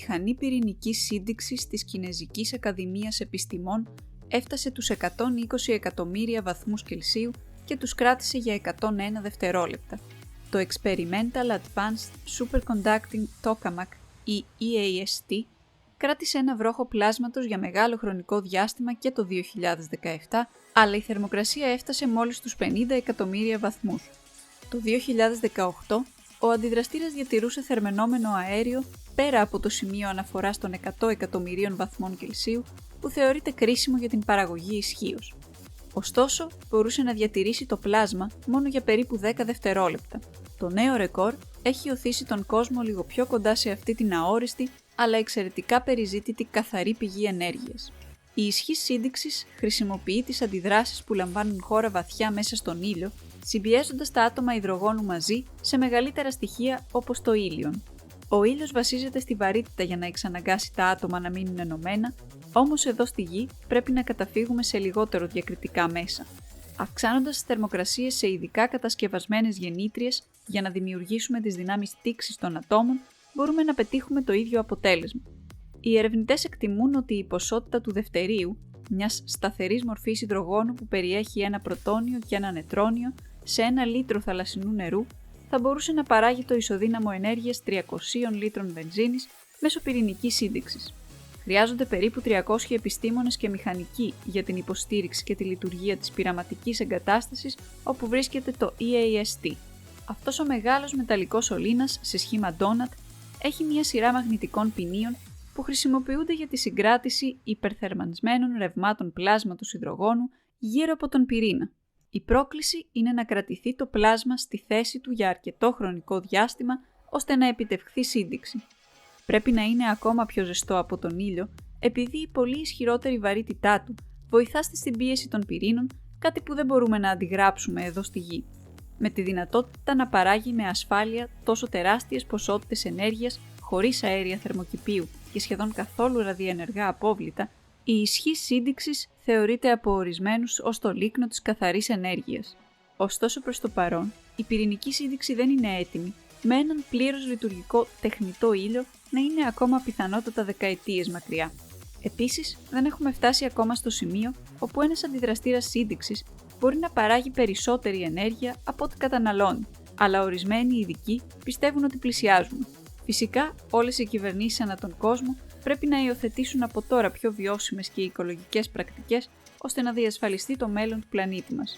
μηχανή πυρηνικής σύνδεξης της Κινεζικής Ακαδημίας Επιστημών έφτασε τους 120 εκατομμύρια βαθμούς Κελσίου και τους κράτησε για 101 δευτερόλεπτα. Το Experimental Advanced Superconducting Tokamak ή EAST κράτησε ένα βρόχο πλάσματος για μεγάλο χρονικό διάστημα και το 2017, αλλά η θερμοκρασία έφτασε μόλις τους 50 εκατομμύρια βαθμούς. Το 2018, ο αντιδραστήρας διατηρούσε θερμαινόμενο αέριο πέρα από το σημείο αναφοράς των 100 εκατομμυρίων βαθμών Κελσίου, που θεωρείται κρίσιμο για την παραγωγή ισχύως. Ωστόσο, μπορούσε να διατηρήσει το πλάσμα μόνο για περίπου 10 δευτερόλεπτα. Το νέο ρεκόρ έχει οθήσει τον κόσμο λίγο πιο κοντά σε αυτή την αόριστη, αλλά εξαιρετικά περιζήτητη καθαρή πηγή ενέργειας. Η ισχύς σύνδεξης χρησιμοποιεί τις αντιδράσεις που λαμβάνουν χώρα βαθιά μέσα στον ήλιο, συμπιέζοντας τα άτομα υδρογόνου μαζί σε μεγαλύτερα στοιχεία όπως το ήλιον. Ο ήλιος βασίζεται στη βαρύτητα για να εξαναγκάσει τα άτομα να μείνουν ενωμένα, όμως εδώ στη Γη πρέπει να καταφύγουμε σε λιγότερο διακριτικά μέσα. Αυξάνοντας τις θερμοκρασίες σε ειδικά κατασκευασμένες γεννήτριες για να δημιουργήσουμε τις δυνάμεις τήξης των ατόμων, μπορούμε να πετύχουμε το ίδιο αποτέλεσμα. Οι ερευνητές εκτιμούν ότι η ποσότητα του δευτερίου, μιας σταθερής μορφής υδρογόνου που περιέχει ένα πρωτόνιο και ένα νετρόνιο, σε 1 λίτρο θαλασσινού νερού, θα μπορούσε να παράγει το ισοδύναμο ενέργειας 300 λίτρων βενζίνης μέσω πυρηνικής σύνδεξης. Χρειάζονται περίπου 300 επιστήμονες και μηχανικοί για την υποστήριξη και τη λειτουργία της πειραματικής εγκατάστασης όπου βρίσκεται το EAST. Αυτός ο μεγάλος μεταλλικός σωλήνας σε σχήμα ντόνατ έχει μια σειρά μαγνητικών ποινίων που χρησιμοποιούνται για τη συγκράτηση υπερθερμανισμένων ρευμάτων πλάσματος υδρογόνου γύρω από τον πυρήνα. Η πρόκληση είναι να κρατηθεί το πλάσμα στη θέση του για αρκετό χρονικό διάστημα ώστε να επιτευχθεί σύνδεξη. Πρέπει να είναι ακόμα πιο ζεστό από τον ήλιο, επειδή η πολύ ισχυρότερη βαρύτητά του βοηθά στην πίεση των πυρήνων, κάτι που δεν μπορούμε να αντιγράψουμε εδώ στη Γη. Με τη δυνατότητα να παράγει με ασφάλεια τόσο τεράστιες ποσότητες ενέργειας χωρίς αέρια θερμοκηπίου και σχεδόν καθόλου ραδιενεργά απόβλητα, η ισχύς σύνδεξης θεωρείται από ορισμένους ως το λίκνο της καθαρής ενέργειας. Ωστόσο, προς το παρόν, η πυρηνική σύνδεξη δεν είναι έτοιμη, με έναν πλήρως λειτουργικό τεχνητό ήλιο να είναι ακόμα πιθανότατα δεκαετίες μακριά. Επίσης, δεν έχουμε φτάσει ακόμα στο σημείο όπου ένας αντιδραστήρας σύνδεξης μπορεί να παράγει περισσότερη ενέργεια από ό,τι καταναλώνει, αλλά ορισμένοι ειδικοί πιστεύουν ότι πλησιάζουμε. Φυσικά, όλες οι κυβερνήσεις ανά τον κόσμο πρέπει να υιοθετήσουν από τώρα πιο βιώσιμες και οικολογικές πρακτικές, ώστε να διασφαλιστεί το μέλλον του πλανήτη μας.